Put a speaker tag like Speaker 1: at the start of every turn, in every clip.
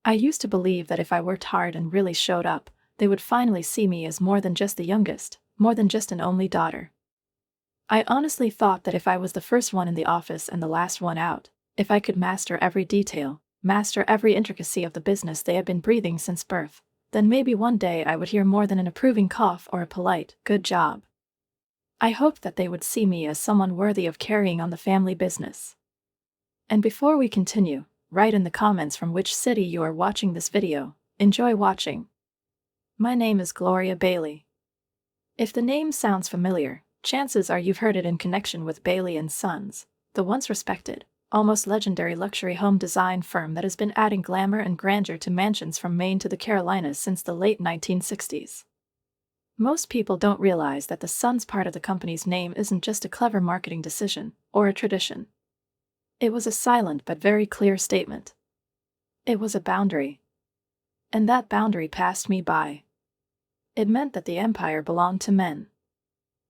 Speaker 1: I used to believe that if I worked hard and really showed up, they would finally see me as more than just the youngest, more than just an only daughter. I honestly thought that if I was the first one in the office and the last one out, if I could master every detail, master every intricacy of the business they had been breathing since birth, then maybe one day I would hear more than an approving cough or a polite, "good job." I hoped that they would see me as someone worthy of carrying on the family business. And before we continue, write in the comments from which city you are watching this video. Enjoy watching. My name is Gloria Bailey. If the name sounds familiar, chances are you've heard it in connection with Bailey & Sons, the once respected, almost legendary luxury home design firm that has been adding glamour and grandeur to mansions from Maine to the Carolinas since the late 1960s. Most people don't realize that the Sons part of the company's name isn't just a clever marketing decision or a tradition. It was a silent but very clear statement. It was a boundary. And that boundary passed me by. It meant that the empire belonged to men.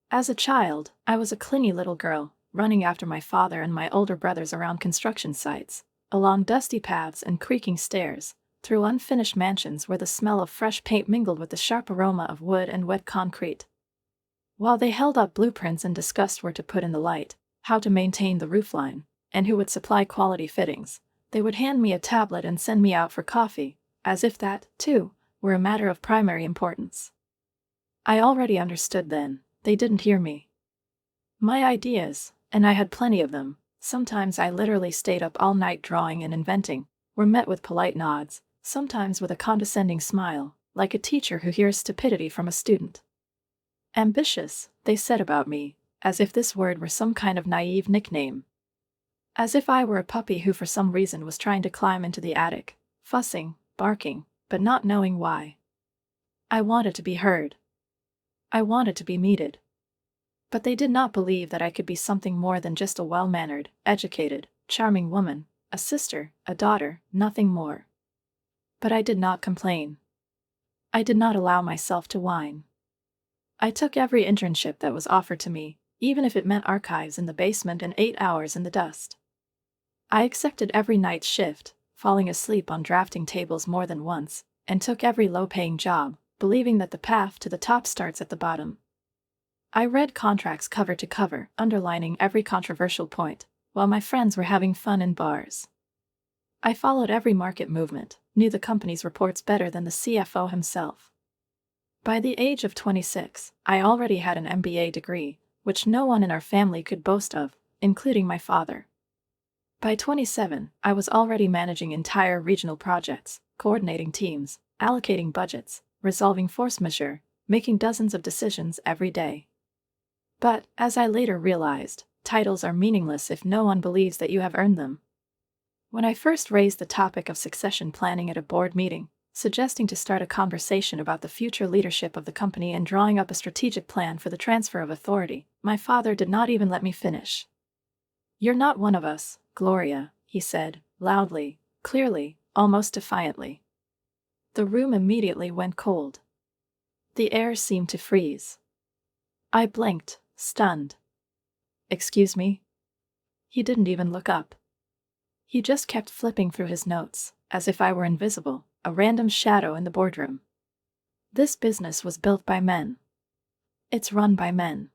Speaker 1: As a child, I was a clingy little girl, running after my father and my older brothers around construction sites, along dusty paths and creaking stairs, through unfinished mansions where the smell of fresh paint mingled with the sharp aroma of wood and wet concrete. While they held up blueprints and discussed where to put in the light, how to maintain the roofline, and who would supply quality fittings, they would hand me a tablet and send me out for coffee, as if that, too, were a matter of primary importance. I already understood then, they didn't hear me. My ideas, and I had plenty of them, sometimes I literally stayed up all night drawing and inventing, were met with polite nods, sometimes with a condescending smile, like a teacher who hears stupidity from a student. Ambitious, they said about me, as if this word were some kind of naive nickname. As if I were a puppy who for some reason was trying to climb into the attic, fussing, barking, but not knowing why. I wanted to be heard. I wanted to be meted. But they did not believe that I could be something more than just a well-mannered, educated, charming woman, a sister, a daughter, nothing more. But I did not complain. I did not allow myself to whine. I took every internship that was offered to me, even if it meant archives in the basement and 8 hours in the dust. I accepted every night shift, falling asleep on drafting tables more than once, and took every low-paying job, believing that the path to the top starts at the bottom. I read contracts cover to cover, underlining every controversial point, while my friends were having fun in bars. I followed every market movement, knew the company's reports better than the CFO himself. By the age of 26, I already had an MBA degree, which no one in our family could boast of, including my father. By 27, I was already managing entire regional projects, coordinating teams, allocating budgets, resolving force majeure, making dozens of decisions every day. But, as I later realized, titles are meaningless if no one believes that you have earned them. When I first raised the topic of succession planning at a board meeting, suggesting to start a conversation about the future leadership of the company and drawing up a strategic plan for the transfer of authority, my father did not even let me finish. "You're not one of us, Gloria," he said, loudly, clearly, almost defiantly. The room immediately went cold. The air seemed to freeze. I blinked, stunned. "Excuse me?" He didn't even look up. He just kept flipping through his notes, as if I were invisible, a random shadow in the boardroom. This business was built by men. It's run by men.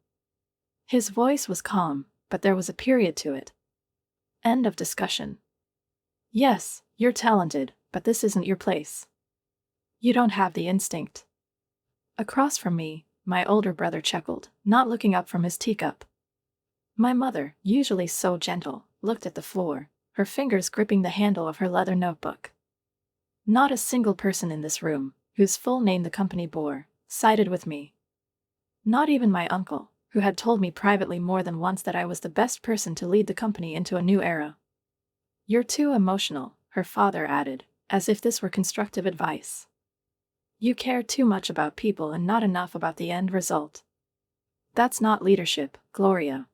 Speaker 1: His voice was calm, but there was a period to it. End of discussion. "Yes, you're talented, but this isn't your place. You don't have the instinct." Across from me, my older brother chuckled, not looking up from his teacup. My mother, usually so gentle, looked at the floor, her fingers gripping the handle of her leather notebook. Not a single person in this room, whose full name the company bore, sided with me. Not even my uncle, who had told me privately more than once that I was the best person to lead the company into a new era. "You're too emotional," her father added, as if this were constructive advice. "You care too much about people and not enough about the end result. That's not leadership, Gloria.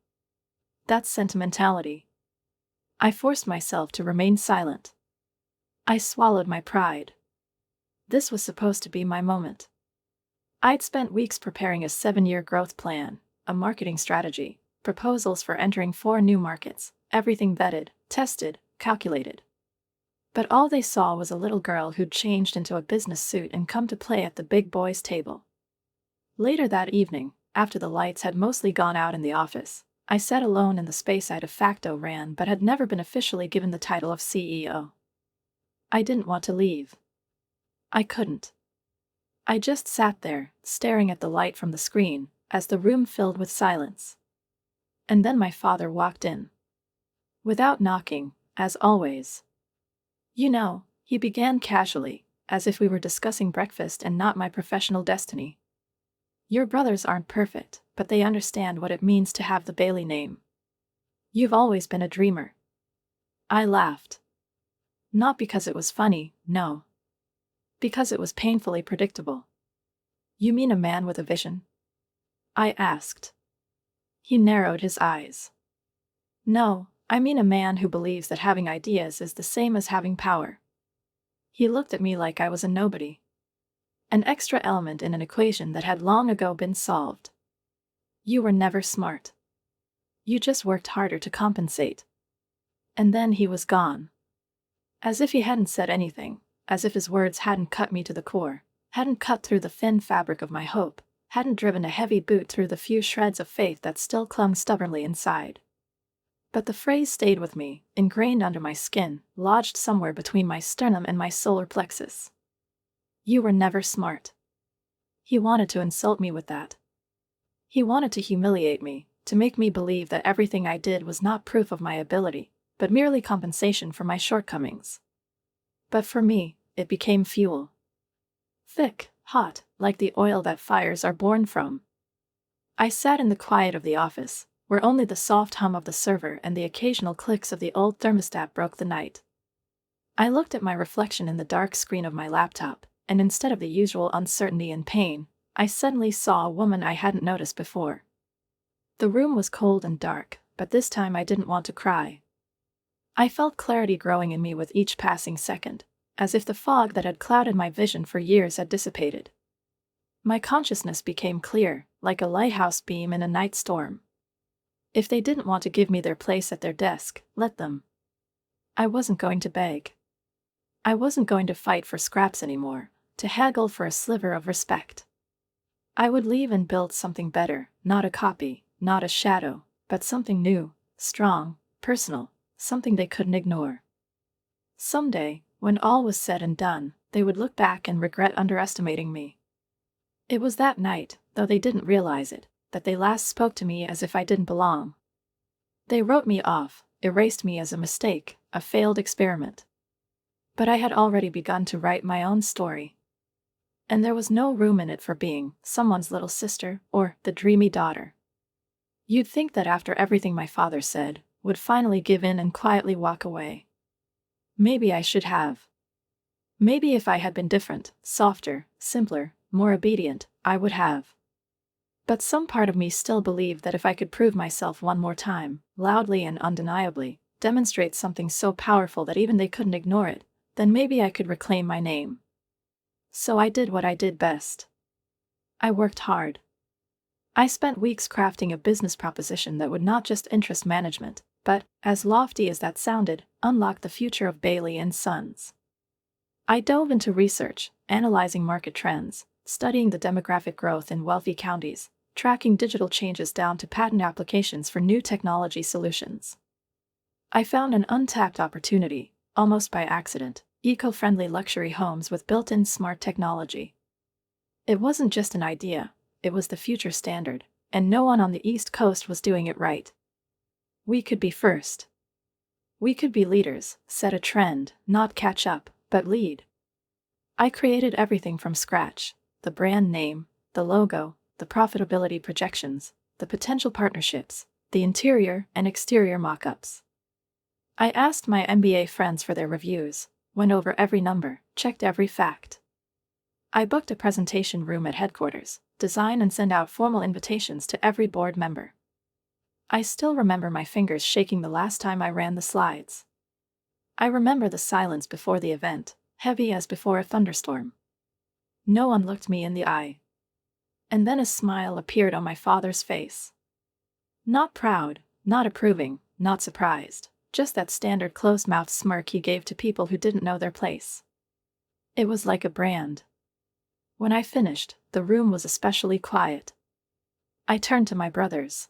Speaker 1: That's sentimentality." I forced myself to remain silent. I swallowed my pride. This was supposed to be my moment. I'd spent weeks preparing a 7-year growth plan, a marketing strategy, proposals for entering 4 new markets, everything vetted, tested, calculated. But all they saw was a little girl who'd changed into a business suit and come to play at the big boys' table. Later that evening, after the lights had mostly gone out in the office, I sat alone in the space I de facto ran but had never been officially given the title of CEO. I didn't want to leave. I couldn't. I just sat there, staring at the light from the screen, as the room filled with silence. And then my father walked in. Without knocking, as always. "You know," he began casually, as if we were discussing breakfast and not my professional destiny. "Your brothers aren't perfect, but they understand what it means to have the Bailey name. You've always been a dreamer." I laughed. Not because it was funny, no. Because it was painfully predictable. "You mean a man with a vision?" I asked. He narrowed his eyes. "No, I mean a man who believes that having ideas is the same as having power." He looked at me like I was a nobody. An extra element in an equation that had long ago been solved. "You were never smart. You just worked harder to compensate." And then he was gone. As if he hadn't said anything, as if his words hadn't cut me to the core, hadn't cut through the thin fabric of my hope, hadn't driven a heavy boot through the few shreds of faith that still clung stubbornly inside. But the phrase stayed with me, ingrained under my skin, lodged somewhere between my sternum and my solar plexus. "You were never smart." He wanted to insult me with that. He wanted to humiliate me, to make me believe that everything I did was not proof of my ability, but merely compensation for my shortcomings. But for me, it became fuel. Thick, hot, like the oil that fires are born from. I sat in the quiet of the office, where only the soft hum of the server and the occasional clicks of the old thermostat broke the night. I looked at my reflection in the dark screen of my laptop, and instead of the usual uncertainty and pain, I suddenly saw a woman I hadn't noticed before. The room was cold and dark, but this time I didn't want to cry. I felt clarity growing in me with each passing second, as if the fog that had clouded my vision for years had dissipated. My consciousness became clear, like a lighthouse beam in a night storm. If they didn't want to give me their place at their desk, let them. I wasn't going to beg. I wasn't going to fight for scraps anymore, to haggle for a sliver of respect. I would leave and build something better, not a copy, not a shadow, but something new, strong, personal, something they couldn't ignore. Someday, when all was said and done, they would look back and regret underestimating me. It was that night, though they didn't realize it, that they last spoke to me as if I didn't belong. They wrote me off, erased me as a mistake, a failed experiment. But I had already begun to write my own story. And there was no room in it for being someone's little sister or the dreamy daughter. You'd think that after everything my father said, would finally give in and quietly walk away. Maybe I should have. Maybe if I had been different, softer, simpler, more obedient, I would have. But some part of me still believed that if I could prove myself one more time, loudly and undeniably, demonstrate something so powerful that even they couldn't ignore it, then maybe I could reclaim my name. So I did what I did best. I worked hard. I spent weeks crafting a business proposition that would not just interest management, but, as lofty as that sounded, unlock the future of Bailey & Sons. I dove into research, analyzing market trends, studying the demographic growth in wealthy counties, tracking digital changes down to patent applications for new technology solutions. I found an untapped opportunity, almost by accident: eco-friendly luxury homes with built-in smart technology. It wasn't just an idea, it was the future standard, and no one on the East Coast was doing it right. We could be first. We could be leaders, set a trend, not catch up, but lead. I created everything from scratch: the brand name, the logo, the profitability projections, the potential partnerships, the interior and exterior mock-ups. I asked my MBA friends for their reviews, went over every number, checked every fact. I booked a presentation room at headquarters, design and send out formal invitations to every board member. I still remember my fingers shaking the last time I ran the slides. I remember the silence before the event, heavy as before a thunderstorm. No one looked me in the eye. And then a smile appeared on my father's face. Not proud, not approving, not surprised, just that standard closed-mouthed smirk he gave to people who didn't know their place. It was like a brand. When I finished, the room was especially quiet. I turned to my brothers.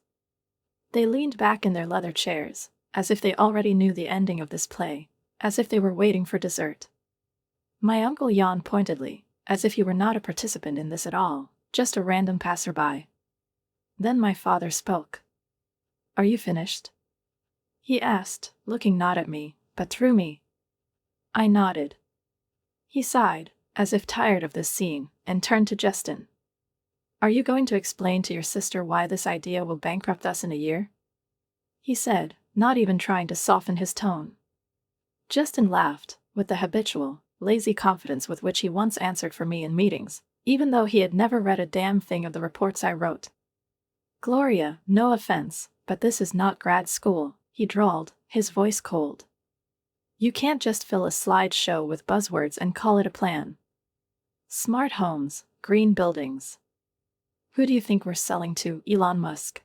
Speaker 1: They leaned back in their leather chairs, as if they already knew the ending of this play, as if they were waiting for dessert. My uncle yawned pointedly, as if he were not a participant in this at all, just a random passerby. Then my father spoke. "Are you finished?" he asked, looking not at me, but through me. I nodded. He sighed, as if tired of this scene, and turned to Justin. "Are you going to explain to your sister why this idea will bankrupt us in a year?" he said, not even trying to soften his tone. Justin laughed, with the habitual, lazy confidence with which he once answered for me in meetings, even though he had never read a damn thing of the reports I wrote. "Gloria, no offense, but this is not grad school," he drawled, his voice cold. "You can't just fill a slideshow with buzzwords and call it a plan. Smart homes, green buildings. Who do you think we're selling to, Elon Musk?"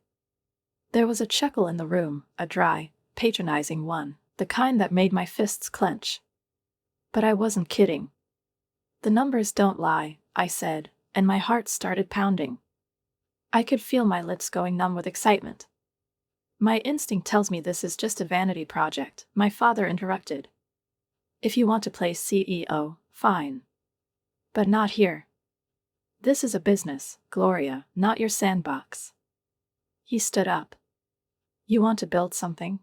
Speaker 1: There was a chuckle in the room, a dry, patronizing one, the kind that made my fists clench. But I wasn't kidding. "The numbers don't lie," I said, and my heart started pounding. I could feel my lips going numb with excitement. "My instinct tells me this is just a vanity project," my father interrupted. "If you want to play CEO, fine. But not here. This is a business, Gloria, not your sandbox." He stood up. "You want to build something?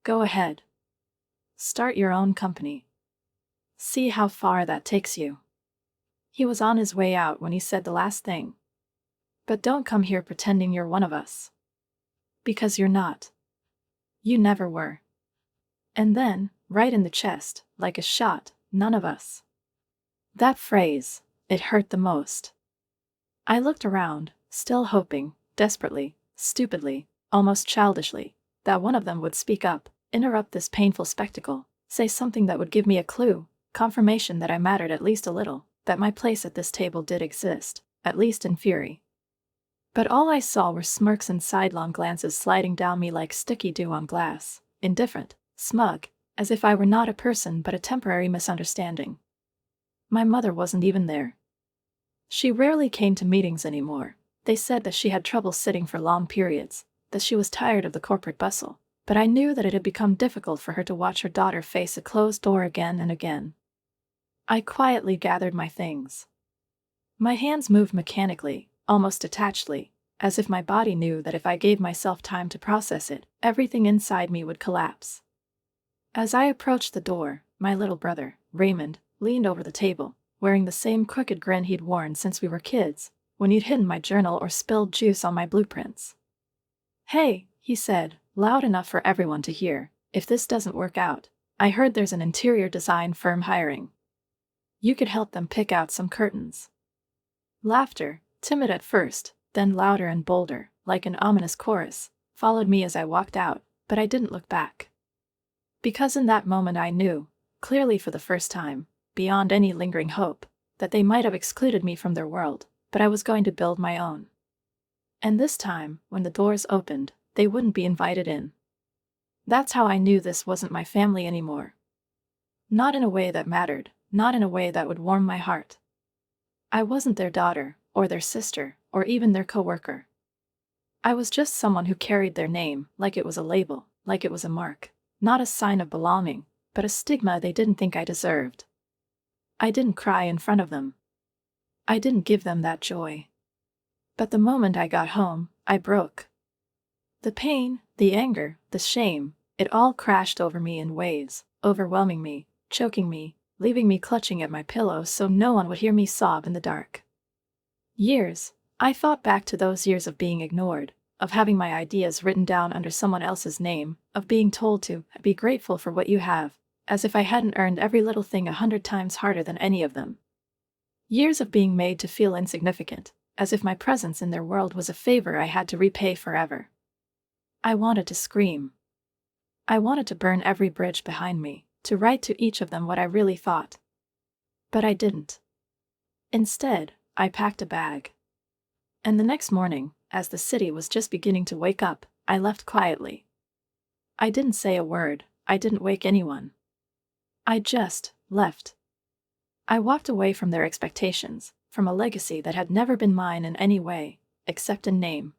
Speaker 1: Go ahead. Start your own company. See how far that takes you." He was on his way out when he said the last thing. "But don't come here pretending you're one of us. Because you're not. You never were." And then, right in the chest, like a shot, "None of us." That phrase, it hurt the most. I looked around, still hoping, desperately, stupidly, almost childishly, that one of them would speak up, interrupt this painful spectacle, say something that would give me a clue, confirmation that I mattered at least a little, that my place at this table did exist, at least in theory. But all I saw were smirks and sidelong glances sliding down me like sticky dew on glass, indifferent, smug, as if I were not a person but a temporary misunderstanding. My mother wasn't even there. She rarely came to meetings anymore. They said that she had trouble sitting for long periods, that she was tired of the corporate bustle, but I knew that it had become difficult for her to watch her daughter face a closed door again and again. I quietly gathered my things. My hands moved mechanically, almost detachedly, as if my body knew that if I gave myself time to process it, everything inside me would collapse. As I approached the door, my little brother, Raymond, leaned over the table, wearing the same crooked grin he'd worn since we were kids, when he'd hidden my journal or spilled juice on my blueprints. "Hey," he said, loud enough for everyone to hear, "if this doesn't work out, I heard there's an interior design firm hiring. You could help them pick out some curtains." Laughter, timid at first, then louder and bolder, like an ominous chorus, followed me as I walked out, but I didn't look back. Because in that moment I knew, clearly for the first time, beyond any lingering hope, that they might have excluded me from their world, but I was going to build my own. And this time, when the doors opened, they wouldn't be invited in. That's how I knew this wasn't my family anymore. Not in a way that mattered, not in a way that would warm my heart. I wasn't their daughter, or their sister, or even their coworker. I was just someone who carried their name like it was a label, like it was a mark, not a sign of belonging, but a stigma they didn't think I deserved. I didn't cry in front of them. I didn't give them that joy. But the moment I got home, I broke. The pain, the anger, the shame, it all crashed over me in waves, overwhelming me, choking me, leaving me clutching at my pillow so no one would hear me sob in the dark. Years. I thought back to those years of being ignored, of having my ideas written down under someone else's name, of being told to be grateful for what you have, as if I hadn't earned every little thing 100 times harder than any of them. Years of being made to feel insignificant, as if my presence in their world was a favor I had to repay forever. I wanted to scream. I wanted to burn every bridge behind me, to write to each of them what I really thought. But I didn't. Instead, I packed a bag. And the next morning, as the city was just beginning to wake up, I left quietly. I didn't say a word, I didn't wake anyone. I just left. I walked away from their expectations, from a legacy that had never been mine in any way, except in name.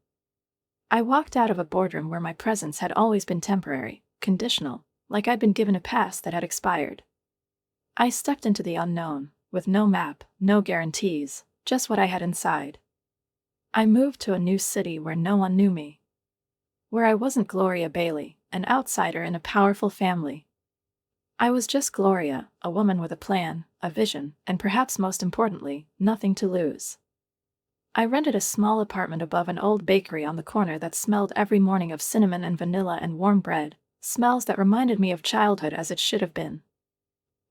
Speaker 1: I walked out of a boardroom where my presence had always been temporary, conditional, like I'd been given a pass that had expired. I stepped into the unknown, with no map, no guarantees, just what I had inside. I moved to a new city where no one knew me. Where I wasn't Gloria Bailey, an outsider in a powerful family. I was just Gloria, a woman with a plan, a vision, and perhaps most importantly, nothing to lose. I rented a small apartment above an old bakery on the corner that smelled every morning of cinnamon and vanilla and warm bread, smells that reminded me of childhood as it should have been.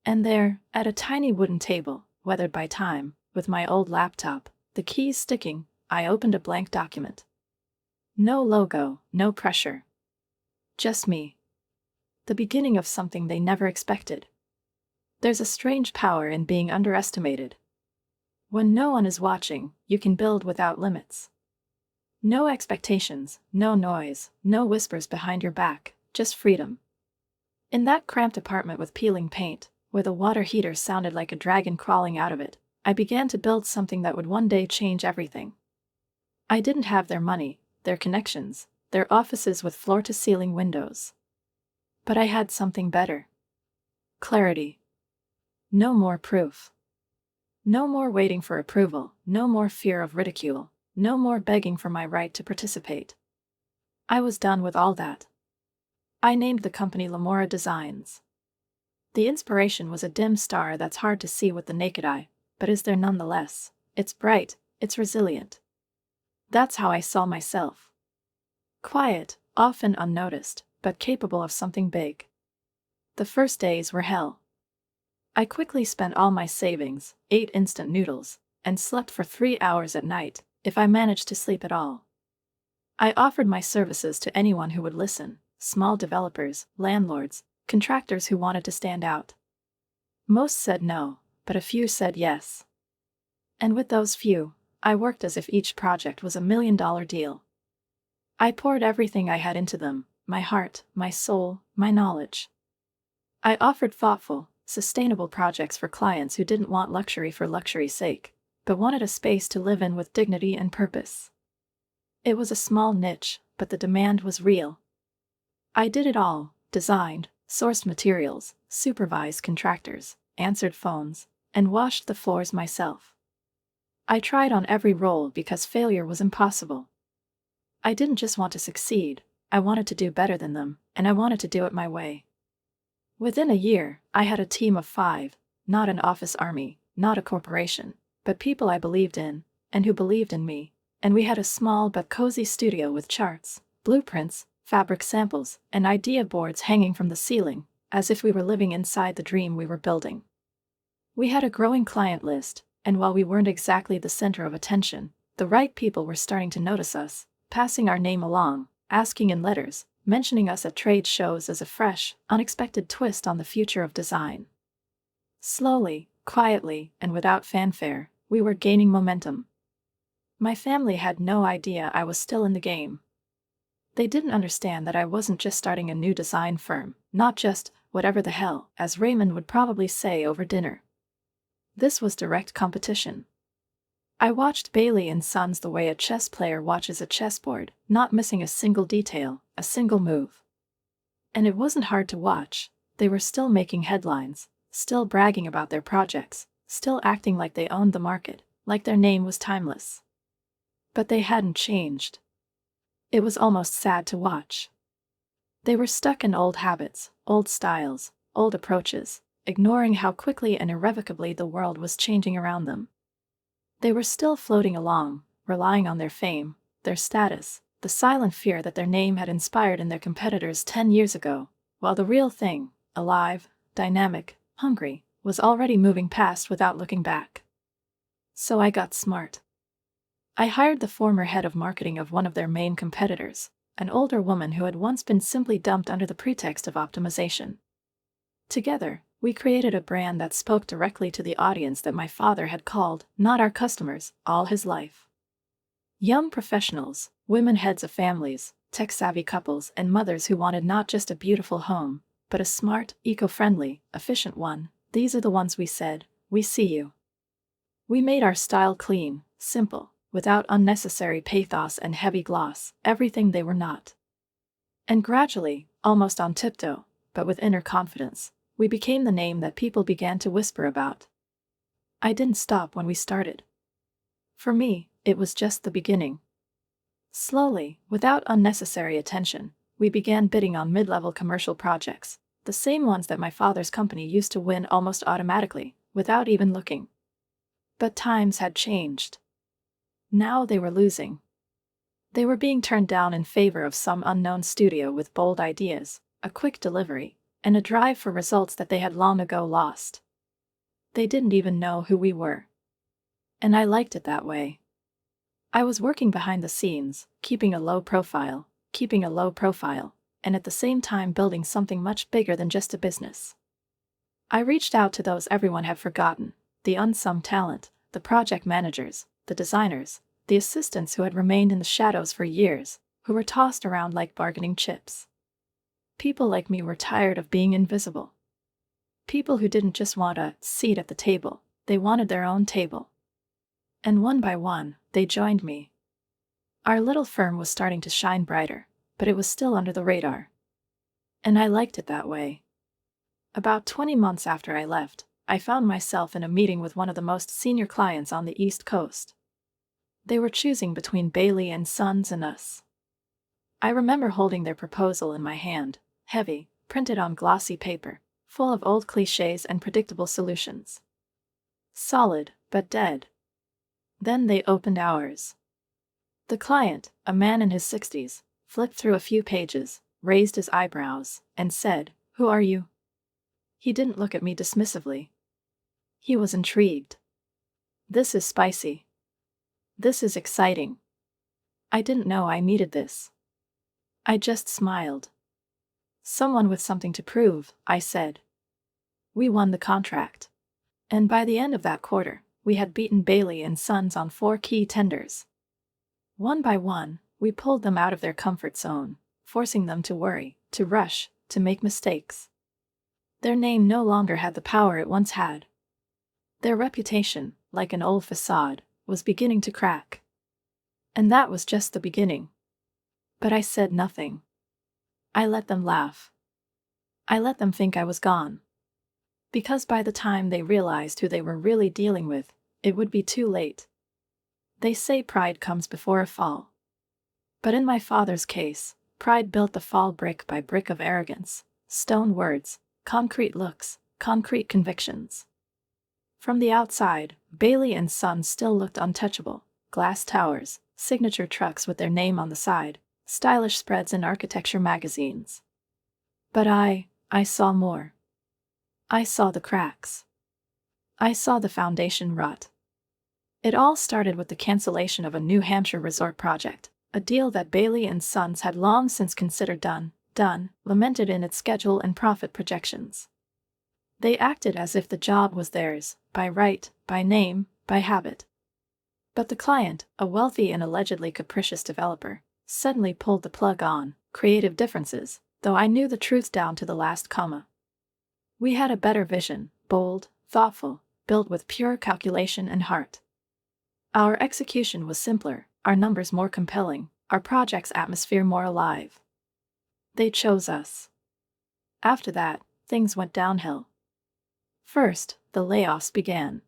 Speaker 1: And there, at a tiny wooden table, weathered by time, with my old laptop, the keys sticking, I opened a blank document. No logo, no pressure. Just me. The beginning of something they never expected. There's a strange power in being underestimated. When no one is watching, you can build without limits. No expectations, no noise, no whispers behind your back, just freedom. In that cramped apartment with peeling paint, where the water heater sounded like a dragon crawling out of it, I began to build something that would one day change everything. I didn't have their money, their connections, their offices with floor-to-ceiling windows. But I had something better. Clarity. No more proof. No more waiting for approval, no more fear of ridicule, no more begging for my right to participate. I was done with all that. I named the company Lamora Designs. The inspiration was a dim star that's hard to see with the naked eye, but is there nonetheless. It's bright, it's resilient. That's how I saw myself. Quiet, often unnoticed, but capable of something big. The first days were hell. I quickly spent all my savings, ate instant noodles, and slept for 3 hours at night, if I managed to sleep at all. I offered my services to anyone who would listen, small developers, landlords, contractors who wanted to stand out. Most said no, but a few said yes. And with those few, I worked as if each project was $1 million deal. I poured everything I had into them, my heart, my soul, my knowledge. I offered thoughtful, sustainable projects for clients who didn't want luxury for luxury's sake, but wanted a space to live in with dignity and purpose. It was a small niche, but the demand was real. I did it all, designed, sourced materials, supervised contractors, answered phones, and washed the floors myself. I tried on every role because failure was impossible. I didn't just want to succeed, I wanted to do better than them, and I wanted to do it my way. Within a year, I had a team of 5, not an office army, not a corporation, but people I believed in, and who believed in me, and we had a small but cozy studio with charts, blueprints, fabric samples, and idea boards hanging from the ceiling, as if we were living inside the dream we were building. We had a growing client list, and while we weren't exactly the center of attention, the right people were starting to notice us, passing our name along, asking in letters, mentioning us at trade shows as a fresh, unexpected twist on the future of design. Slowly, quietly, and without fanfare, we were gaining momentum. My family had no idea I was still in the game. They didn't understand that I wasn't just starting a new design firm, not just, whatever the hell, as Raymond would probably say over dinner. This was direct competition. I watched Bailey & Sons the way a chess player watches a chessboard, not missing a single detail, a single move. And it wasn't hard to watch. They were still making headlines, still bragging about their projects, still acting like they owned the market, like their name was timeless. But they hadn't changed. It was almost sad to watch. They were stuck in old habits, old styles, old approaches, ignoring how quickly and irrevocably the world was changing around them. They were still floating along, relying on their fame, their status, the silent fear that their name had inspired in their competitors 10 years ago, while the real thing, alive, dynamic, hungry, was already moving past without looking back. So I got smart. I hired the former head of marketing of one of their main competitors, an older woman who had once been simply dumped under the pretext of optimization. Together, we created a brand that spoke directly to the audience that my father had called, not our customers, all his life. Young professionals, women heads of families, tech-savvy couples and mothers who wanted not just a beautiful home, but a smart, eco-friendly, efficient one. These are the ones we said, "We see you." We made our style clean, simple, without unnecessary pathos and heavy gloss, everything they were not. And gradually, almost on tiptoe, but with inner confidence, we became the name that people began to whisper about. I didn't stop when we started. For me, it was just the beginning. Slowly, without unnecessary attention, we began bidding on mid-level commercial projects, the same ones that my father's company used to win almost automatically, without even looking. But times had changed. Now they were losing. They were being turned down in favor of some unknown studio with bold ideas, a quick delivery, and a drive for results that they had long ago lost. They didn't even know who we were. And I liked it that way. I was working behind the scenes, keeping a low profile, and at the same time building something much bigger than just a business. I reached out to those everyone had forgotten, the unsung talent, the project managers, the designers, the assistants who had remained in the shadows for years, who were tossed around like bargaining chips. People like me were tired of being invisible. People who didn't just want a seat at the table, they wanted their own table. And one by one, they joined me. Our little firm was starting to shine brighter, but it was still under the radar. And I liked it that way. About 20 months after I left, I found myself in a meeting with one of the most senior clients on the East Coast. They were choosing between Bailey and Sons and us. I remember holding their proposal in my hand, heavy, printed on glossy paper, full of old clichés and predictable solutions. Solid, but dead. Then they opened ours. The client, a man in his 60s, flipped through a few pages, raised his eyebrows, and said, "Who are you?" He didn't look at me dismissively. He was intrigued. "This is spicy. This is exciting." I didn't know I needed this. I just smiled. "Someone with something to prove," I said. We won the contract. And by the end of that quarter, we had beaten Bailey and Sons on 4 key tenders. One by one, we pulled them out of their comfort zone, forcing them to worry, to rush, to make mistakes. Their name no longer had the power it once had. Their reputation, like an old facade, was beginning to crack. And that was just the beginning. But I said nothing. I let them laugh. I let them think I was gone. Because by the time they realized who they were really dealing with, it would be too late. They say pride comes before a fall. But in my father's case, pride built the fall brick by brick of arrogance, stone words, concrete looks, concrete convictions. From the outside, Bailey and Sons still looked untouchable, glass towers, signature trucks with their name on the side, stylish spreads in architecture magazines. But I saw more. I saw the cracks. I saw the foundation rot. It all started with the cancellation of a New Hampshire resort project, a deal that Bailey and Sons had long since considered done, lamented in its schedule and profit projections. They acted as if the job was theirs, by right, by name, by habit. But the client, a wealthy and allegedly capricious developer, suddenly pulled the plug on creative differences, though I knew the truth down to the last comma. We had a better vision, bold, thoughtful, built with pure calculation and heart. Our execution was simpler, our numbers more compelling, our project's atmosphere more alive. They chose us. After that, things went downhill. First, the layoffs began.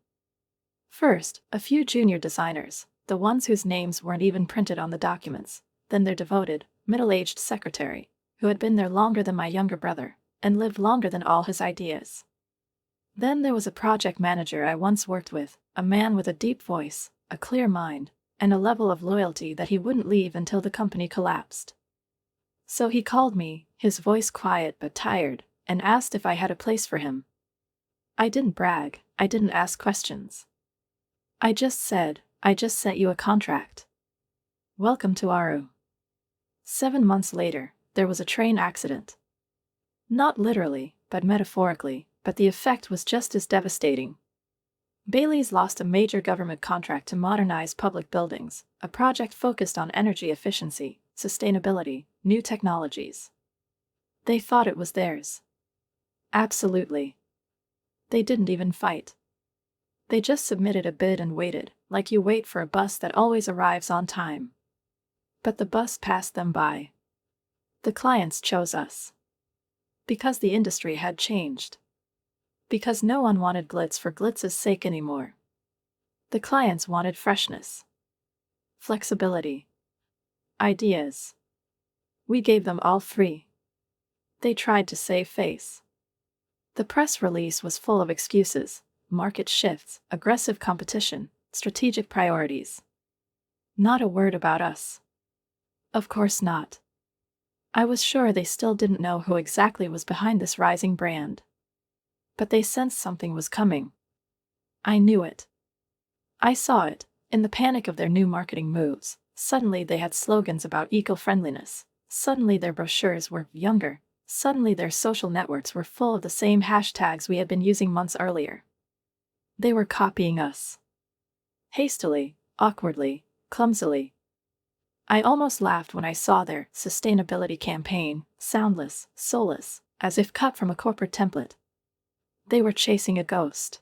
Speaker 1: First, a few junior designers, the ones whose names weren't even printed on the documents, then their devoted, middle-aged secretary, who had been there longer than my younger brother, and lived longer than all his ideas. Then there was a project manager I once worked with, a man with a deep voice, a clear mind, and a level of loyalty that he wouldn't leave until the company collapsed. So he called me, his voice quiet but tired, and asked if I had a place for him. I didn't brag, I didn't ask questions. I just said, "I just sent you a contract. Welcome to Aru." 7 months later, there was a train accident. Not literally, but metaphorically, but the effect was just as devastating. Bailey's lost a major government contract to modernize public buildings, a project focused on energy efficiency, sustainability, new technologies. They thought it was theirs. Absolutely. They didn't even fight. They just submitted a bid and waited, like you wait for a bus that always arrives on time. But the bus passed them by. The clients chose us. Because the industry had changed. Because no one wanted glitz for glitz's sake anymore. The clients wanted freshness. Flexibility. Ideas. We gave them all free. They tried to save face. The press release was full of excuses, market shifts, aggressive competition, strategic priorities. Not a word about us. Of course not. I was sure they still didn't know who exactly was behind this rising brand. But they sensed something was coming. I knew it. I saw it, in the panic of their new marketing moves. Suddenly they had slogans about eco-friendliness. Suddenly their brochures were younger. Suddenly their social networks were full of the same hashtags we had been using months earlier. They were copying us. Hastily, awkwardly, clumsily. I almost laughed when I saw their sustainability campaign, soundless, soulless, as if cut from a corporate template. They were chasing a ghost.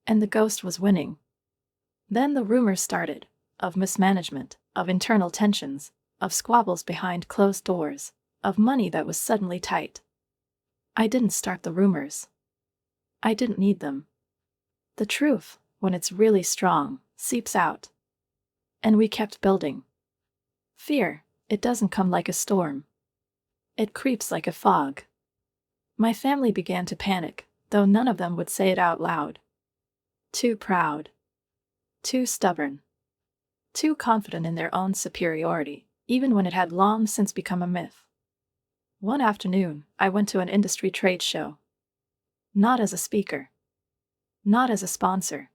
Speaker 1: And the ghost was winning. Then the rumors started, of mismanagement, of internal tensions, of squabbles behind closed doors, of money that was suddenly tight. I didn't start the rumors. I didn't need them. The truth, when it's really strong, seeps out. And we kept building. Fear, it doesn't come like a storm. It creeps like a fog. My family began to panic, though none of them would say it out loud. Too proud. Too stubborn. Too confident in their own superiority, even when it had long since become a myth. One afternoon, I went to an industry trade show. Not as a speaker. Not as a sponsor.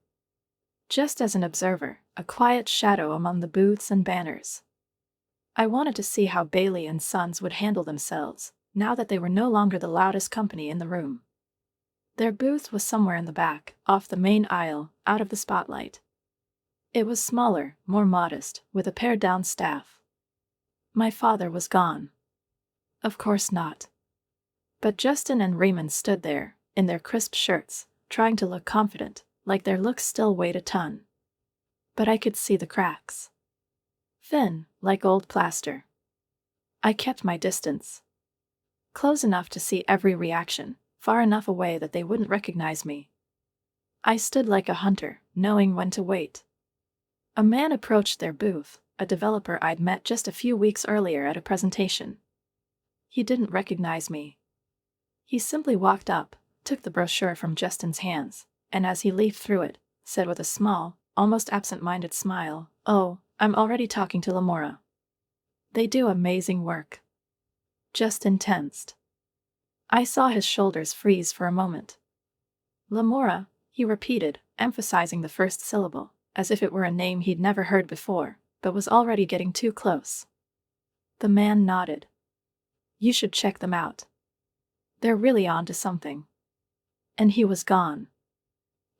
Speaker 1: Just as an observer, a quiet shadow among the booths and banners. I wanted to see how Bailey and Sons would handle themselves, now that they were no longer the loudest company in the room. Their booth was somewhere in the back, off the main aisle, out of the spotlight. It was smaller, more modest, with a pared-down staff. My father was gone. Of course not. But Justin and Raymond stood there, in their crisp shirts, trying to look confident, like their looks still weighed a ton. But I could see the cracks. Thin, like old plaster. I kept my distance. Close enough to see every reaction, far enough away that they wouldn't recognize me. I stood like a hunter, knowing when to wait. A man approached their booth, a developer I'd met just a few weeks earlier at a presentation. He didn't recognize me. He simply walked up, took the brochure from Justin's hands, and as he leafed through it, said with a small, almost absent-minded smile, "Oh, I'm already talking to Lamora. They do amazing work." Justin tensed. I saw his shoulders freeze for a moment. Lamora, he repeated, emphasizing the first syllable, as if it were a name he'd never heard before, but was already getting too close. The man nodded. "You should check them out. They're really on to something." And he was gone.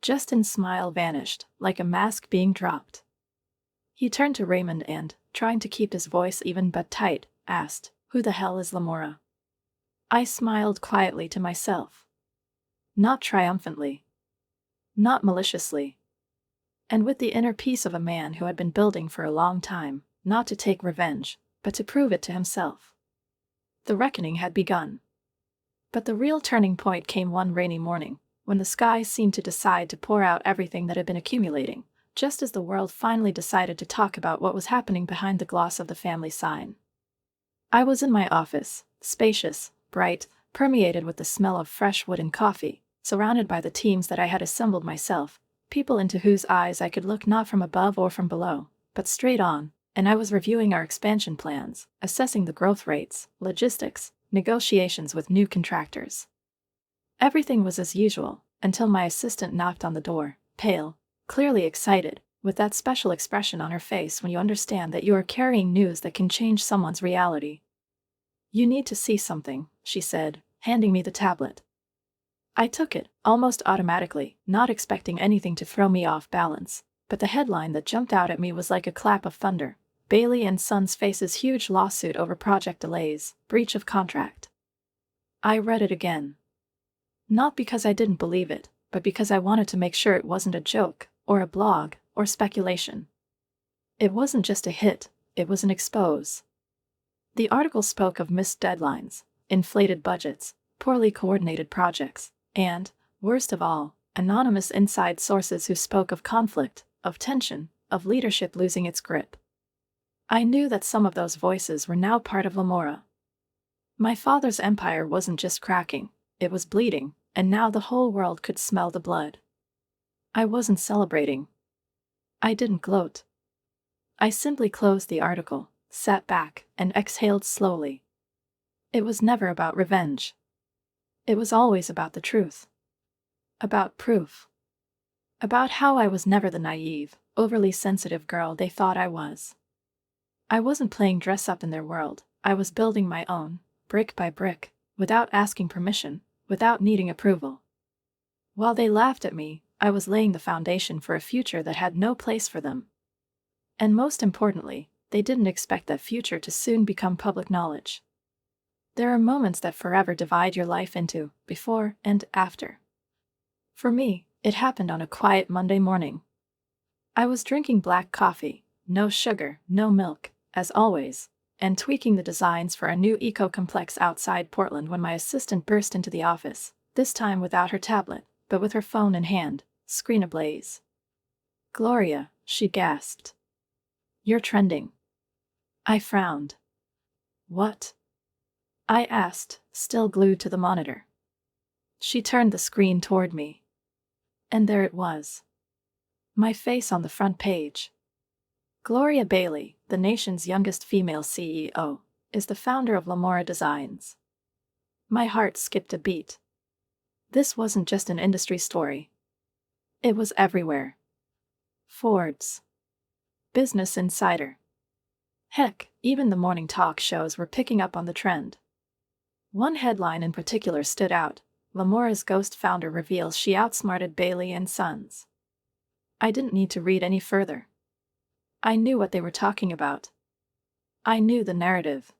Speaker 1: Justin's smile vanished, like a mask being dropped. He turned to Raymond and, trying to keep his voice even but tight, asked, "Who the hell is Lamora?" I smiled quietly to myself. Not triumphantly. Not maliciously. And with the inner peace of a man who had been building for a long time, not to take revenge, but to prove it to himself. The reckoning had begun. But the real turning point came one rainy morning, when the sky seemed to decide to pour out everything that had been accumulating, just as the world finally decided to talk about what was happening behind the gloss of the family sign. I was in my office, spacious, bright, permeated with the smell of fresh wood and coffee, surrounded by the teams that I had assembled myself, people into whose eyes I could look not from above or from below, but straight on, and I was reviewing our expansion plans, assessing the growth rates, logistics, negotiations with new contractors. Everything was as usual, until my assistant knocked on the door, pale, clearly excited, with that special expression on her face when you understand that you are carrying news that can change someone's reality. "You need to see something," she said, handing me the tablet. I took it, almost automatically, not expecting anything to throw me off balance, but the headline that jumped out at me was like a clap of thunder. Bailey and Sons faces huge lawsuit over project delays, breach of contract. I read it again. Not because I didn't believe it, but because I wanted to make sure it wasn't a joke, or a blog, or speculation. It wasn't just a hit, it was an expose. The article spoke of missed deadlines, inflated budgets, poorly coordinated projects, and, worst of all, anonymous inside sources who spoke of conflict, of tension, of leadership losing its grip. I knew that some of those voices were now part of Lamora. My father's empire wasn't just cracking, it was bleeding, and now the whole world could smell the blood. I wasn't celebrating. I didn't gloat. I simply closed the article, sat back, and exhaled slowly. It was never about revenge. It was always about the truth. About proof. About how I was never the naive, overly sensitive girl they thought I was. I wasn't playing dress-up in their world, I was building my own, brick by brick, without asking permission, without needing approval. While they laughed at me, I was laying the foundation for a future that had no place for them. And most importantly, they didn't expect that future to soon become public knowledge. There are moments that forever divide your life into before and after. For me, it happened on a quiet Monday morning. I was drinking black coffee, no sugar, no milk, as always, and tweaking the designs for a new eco-complex outside Portland when my assistant burst into the office, this time without her tablet, but with her phone in hand, screen ablaze. "Gloria," she gasped. "You're trending." I frowned. "What?" I asked, still glued to the monitor. She turned the screen toward me. And there it was. My face on the front page. Gloria Bailey, the nation's youngest female CEO, is the founder of Lamora Designs. My heart skipped a beat. This wasn't just an industry story. It was everywhere. Forbes. Business Insider. Heck, even the morning talk shows were picking up on the trend. One headline in particular stood out: Lamora's ghost founder reveals she outsmarted Bailey and Sons. I didn't need to read any further. I knew what they were talking about. I knew the narrative.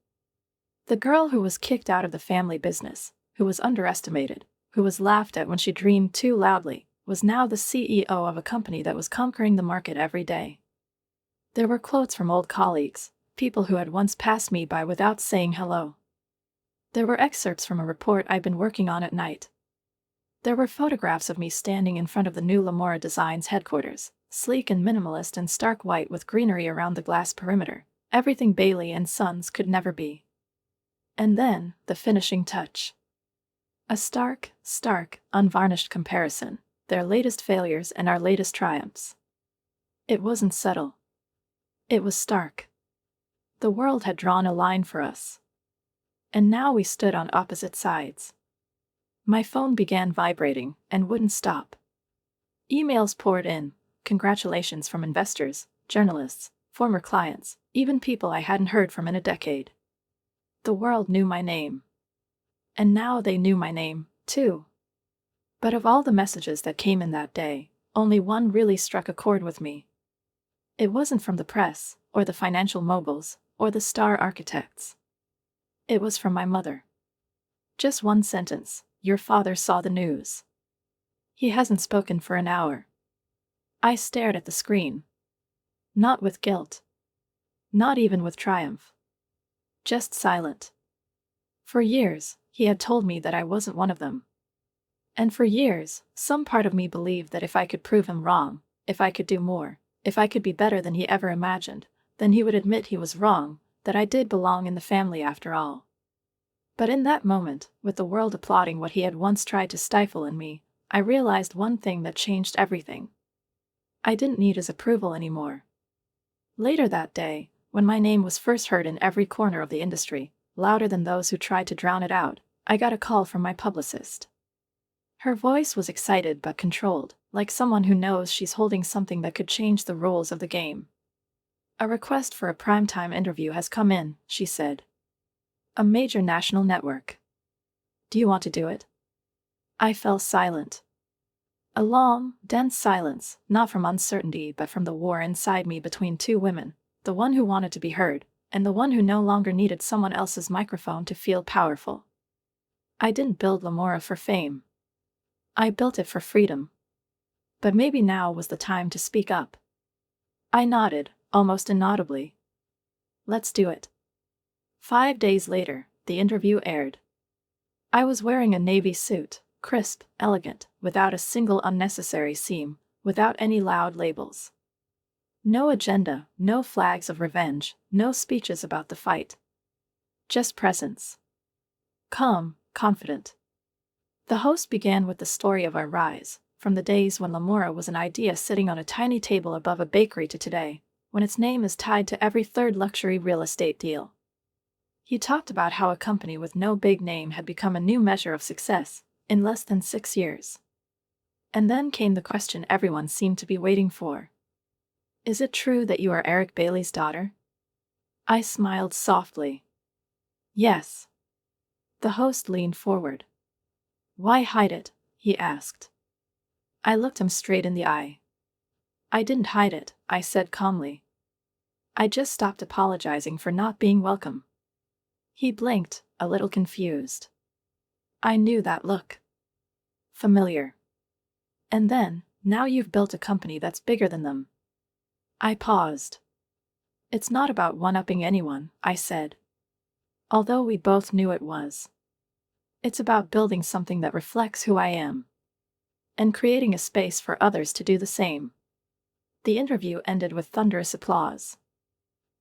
Speaker 1: The girl who was kicked out of the family business, who was underestimated, who was laughed at when she dreamed too loudly, was now the CEO of a company that was conquering the market every day. There were quotes from old colleagues, people who had once passed me by without saying hello. There were excerpts from a report I'd been working on at night. There were photographs of me standing in front of the new Lamora Designs headquarters, sleek and minimalist and stark white with greenery around the glass perimeter, everything Bailey and Sons could never be. And then, the finishing touch. A stark, unvarnished comparison, their latest failures and our latest triumphs. It wasn't subtle. It was stark. The world had drawn a line for us. And now we stood on opposite sides. My phone began vibrating and wouldn't stop. Emails poured in, congratulations from investors, journalists, former clients, even people I hadn't heard from in a decade. The world knew my name. And now they knew my name, too. But of all the messages that came in that day, only one really struck a chord with me. It wasn't from the press, or the financial moguls, or the star architects. It was from my mother. Just one sentence: "Your father saw the news. He hasn't spoken for an hour." I stared at the screen. Not with guilt. Not even with triumph. Just silent. For years, he had told me that I wasn't one of them. And for years, some part of me believed that if I could prove him wrong, if I could do more, if I could be better than he ever imagined, then he would admit he was wrong, that I did belong in the family after all. But in that moment, with the world applauding what he had once tried to stifle in me, I realized one thing that changed everything. I didn't need his approval anymore. Later that day, when my name was first heard in every corner of the industry, louder than those who tried to drown it out, I got a call from my publicist. Her voice was excited but controlled, like someone who knows she's holding something that could change the rules of the game. "A request for a primetime interview has come in," she said. "A major national network. Do you want to do it?" I fell silent. A long, dense silence, not from uncertainty but from the war inside me between two women, the one who wanted to be heard, and the one who no longer needed someone else's microphone to feel powerful. I didn't build Lamora for fame. I built it for freedom. But maybe now was the time to speak up. I nodded, almost inaudibly. Let's do it. 5 days later, the interview aired. I was wearing a navy suit, crisp, elegant, without a single unnecessary seam, without any loud labels. No agenda, no flags of revenge, no speeches about the fight. Just presence. Calm, confident. The host began with the story of our rise, from the days when Lamora was an idea sitting on a tiny table above a bakery to today, when its name is tied to every third luxury real estate deal. He talked about how a company with no big name had become a new measure of success, in less than 6 years. And then came the question everyone seemed to be waiting for. Is it true that you are Eric Bailey's daughter? I smiled softly. Yes. The host leaned forward. Why hide it? He asked. I looked him straight in the eye. I didn't hide it, I said calmly. I just stopped apologizing for not being welcome. He blinked, a little confused. I knew that look. Familiar. And then, now you've built a company that's bigger than them. I paused. It's not about one-upping anyone, I said. Although we both knew it was. It's about building something that reflects who I am. And creating a space for others to do the same. The interview ended with thunderous applause.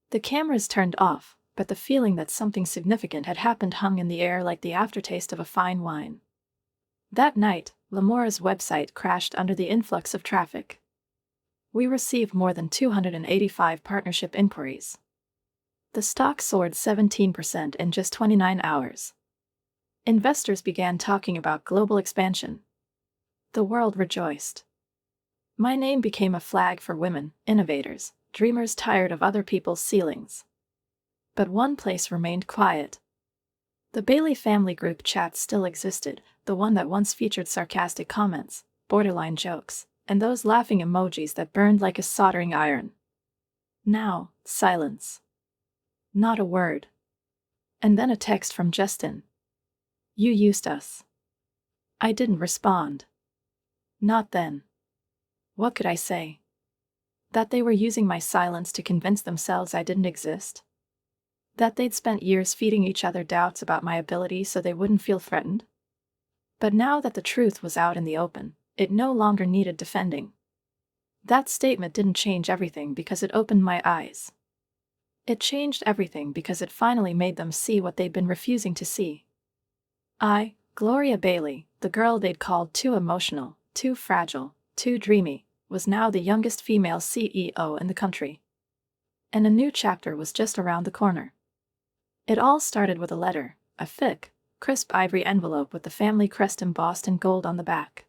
Speaker 1: The cameras turned off, but the feeling that something significant had happened hung in the air like the aftertaste of a fine wine. That night, Lamora's website crashed under the influx of traffic. We received more than 285 partnership inquiries. The stock soared 17% in just 29 hours. Investors began talking about global expansion. The world rejoiced. My name became a flag for women, innovators, dreamers tired of other people's ceilings. But one place remained quiet. The Bailey family group chat still existed, the one that once featured sarcastic comments, borderline jokes, and those laughing emojis that burned like a soldering iron. Now, silence. Not a word. And then a text from Justin. You used us. I didn't respond. Not then. What could I say? That they were using my silence to convince themselves I didn't exist? That they'd spent years feeding each other doubts about my ability so they wouldn't feel threatened? But now that the truth was out in the open, it no longer needed defending. That statement didn't change everything because it opened my eyes. It changed everything because it finally made them see what they'd been refusing to see. I, Gloria Bailey, the girl they'd called too emotional, too fragile, too dreamy, was now the youngest female CEO in the country. And a new chapter was just around the corner. It all started with a letter, a thick, crisp ivory envelope with the family crest embossed in gold on the back.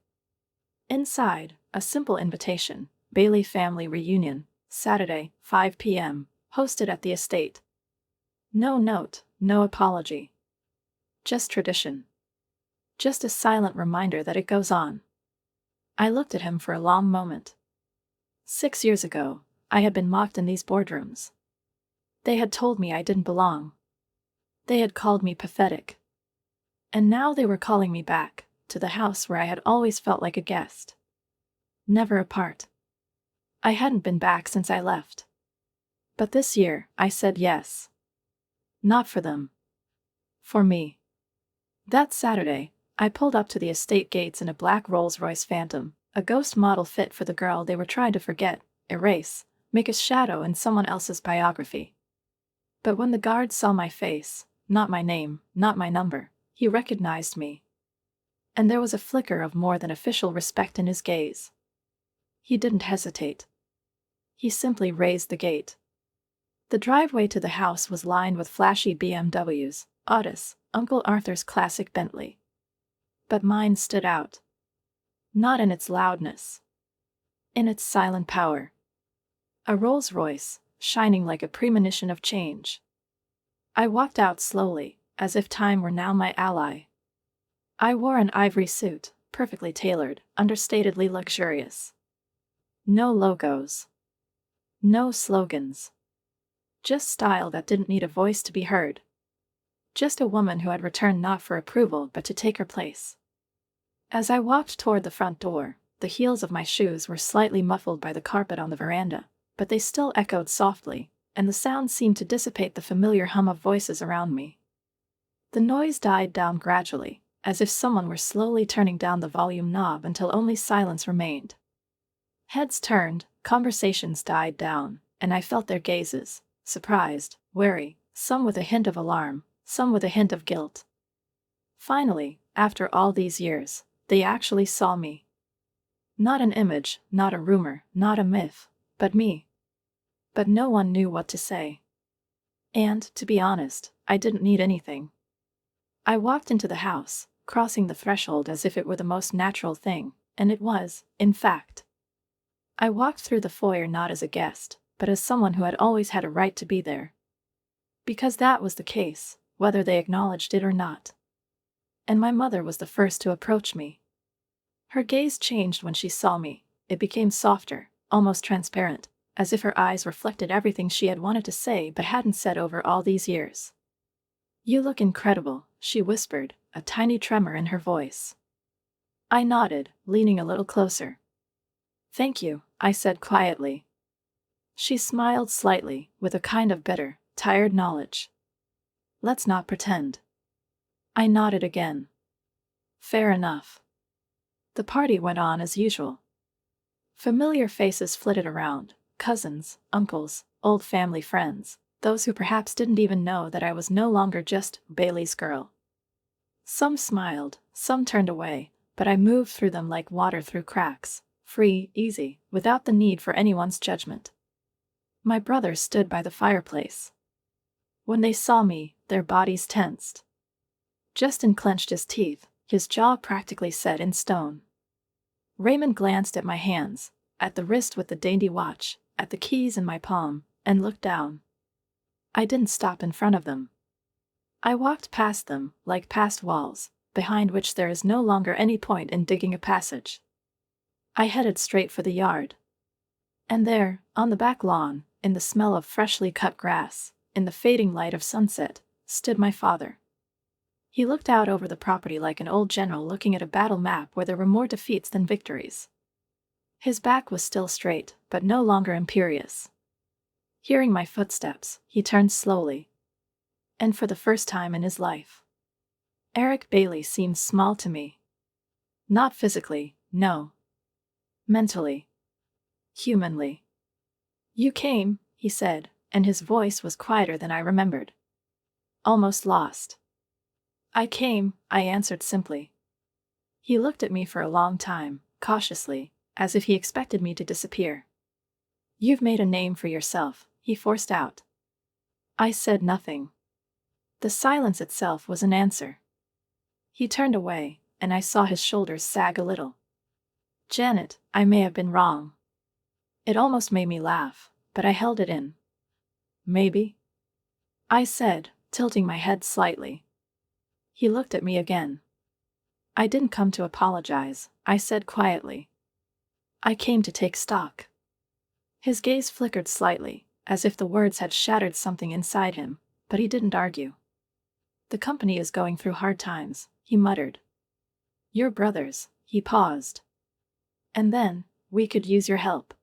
Speaker 1: Inside, a simple invitation, Bailey Family Reunion, Saturday, 5 p.m., hosted at the estate. No note, no apology. Just tradition. Just a silent reminder that it goes on. I looked at him for a long moment. 6 years ago, I had been mocked in these boardrooms. They had told me I didn't belong. They had called me pathetic. And now they were calling me back, to the house where I had always felt like a guest. Never apart. I hadn't been back since I left. But this year, I said yes. Not for them. For me. That Saturday, I pulled up to the estate gates in a black Rolls-Royce Phantom, a ghost model fit for the girl they were trying to forget, erase, make a shadow in someone else's biography. But when the guard saw my face, not my name, not my number, he recognized me. And there was a flicker of more than official respect in his gaze. He didn't hesitate. He simply raised the gate. The driveway to the house was lined with flashy BMWs, Otis, Uncle Arthur's classic Bentley. But mine stood out. Not in its loudness. In its silent power. A Rolls-Royce, shining like a premonition of change. I walked out slowly, as if time were now my ally. I wore an ivory suit, perfectly tailored, understatedly luxurious. No logos. No slogans. Just style that didn't need a voice to be heard. Just a woman who had returned not for approval but to take her place. As I walked toward the front door, the heels of my shoes were slightly muffled by the carpet on the veranda, but they still echoed softly, and the sound seemed to dissipate the familiar hum of voices around me. The noise died down gradually, as if someone were slowly turning down the volume knob until only silence remained. Heads turned, conversations died down, and I felt their gazes, surprised, wary, some with a hint of alarm, some with a hint of guilt. Finally, after all these years, they actually saw me. Not an image, not a rumor, not a myth, but me. But no one knew what to say. And, to be honest, I didn't need anything. I walked into the house, crossing the threshold as if it were the most natural thing, and it was, in fact. I walked through the foyer not as a guest, but as someone who had always had a right to be there. Because that was the case, whether they acknowledged it or not. And my mother was the first to approach me. Her gaze changed when she saw me. It became softer, almost transparent, as if her eyes reflected everything she had wanted to say but hadn't said over all these years. "You look incredible," she whispered, a tiny tremor in her voice. I nodded, leaning a little closer. "Thank you," I said quietly. She smiled slightly, with a kind of bitter, tired knowledge. "Let's not pretend." I nodded again. "Fair enough." The party went on as usual. Familiar faces flitted around, cousins, uncles, old family friends, those who perhaps didn't even know that I was no longer just Bailey's girl. Some smiled, some turned away, but I moved through them like water through cracks, free, easy, without the need for anyone's judgment. My brother stood by the fireplace. When they saw me, their bodies tensed. Justin clenched his teeth, his jaw practically set in stone. Raymond glanced at my hands, at the wrist with the dainty watch, at the keys in my palm, and looked down. I didn't stop in front of them. I walked past them, like past walls, behind which there is no longer any point in digging a passage. I headed straight for the yard. And there, on the back lawn, in the smell of freshly cut grass, in the fading light of sunset, stood my father. He looked out over the property like an old general looking at a battle map where there were more defeats than victories. His back was still straight, but no longer imperious. Hearing my footsteps, he turned slowly. And for the first time in his life, Eric Bailey seemed small to me. Not physically, no. Mentally. Humanly. "You came," he said, and his voice was quieter than I remembered. Almost lost. "I came," I answered simply. He looked at me for a long time, cautiously, as if he expected me to disappear. "You've made a name for yourself," he forced out. I said nothing. The silence itself was an answer. He turned away, and I saw his shoulders sag a little. "Janet, I may have been wrong." It almost made me laugh, but I held it in. "Maybe?" I said, tilting my head slightly. He looked at me again. "I didn't come to apologize," I said quietly. "I came to take stock." His gaze flickered slightly, as if the words had shattered something inside him, but he didn't argue. "The company is going through hard times," he muttered. "Your brothers," he paused. "And then, we could use your help."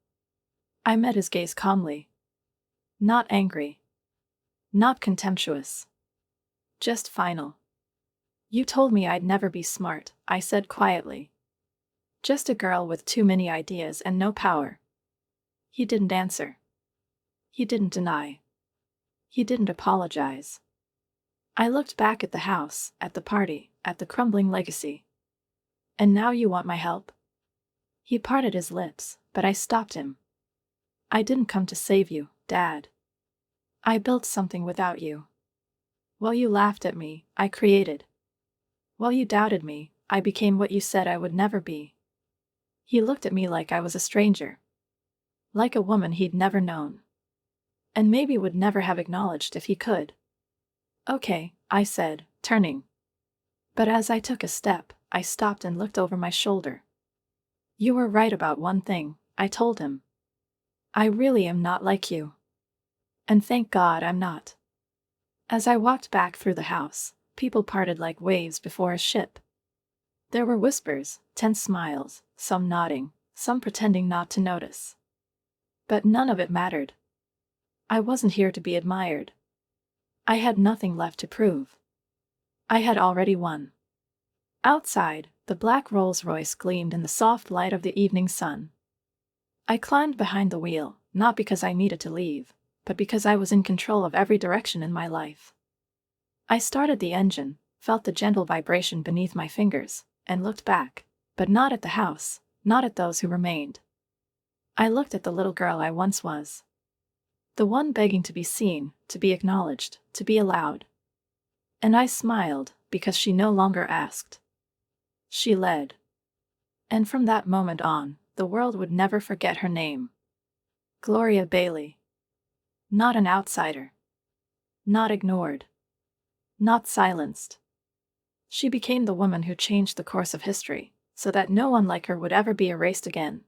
Speaker 1: I met his gaze calmly. Not angry. Not contemptuous. Just final. "You told me I'd never be smart," I said quietly. "Just a girl with too many ideas and no power." He didn't answer. He didn't deny. He didn't apologize. I looked back at the house, at the party, at the crumbling legacy. "And now you want my help?" He parted his lips, but I stopped him. "I didn't come to save you, Dad. I built something without you. While you laughed at me, I created. While you doubted me, I became what you said I would never be." He looked at me like I was a stranger. Like a woman he'd never known. And maybe would never have acknowledged if he could. "Okay," I said, turning. But as I took a step, I stopped and looked over my shoulder. "You were right about one thing," I told him. "I really am not like you." And thank God I'm not. As I walked back through the house, people parted like waves before a ship. There were whispers, tense smiles, some nodding, some pretending not to notice. But none of it mattered. I wasn't here to be admired. I had nothing left to prove. I had already won. Outside, the black Rolls-Royce gleamed in the soft light of the evening sun. I climbed behind the wheel, not because I needed to leave, but because I was in control of every direction in my life. I started the engine, felt the gentle vibration beneath my fingers, and looked back, but not at the house, not at those who remained. I looked at the little girl I once was. The one begging to be seen, to be acknowledged, to be allowed. And I smiled, because she no longer asked. She led. And from that moment on, the world would never forget her name. Gloria Bailey. Not an outsider. Not ignored. Not silenced. She became the woman who changed the course of history, so that no one like her would ever be erased again.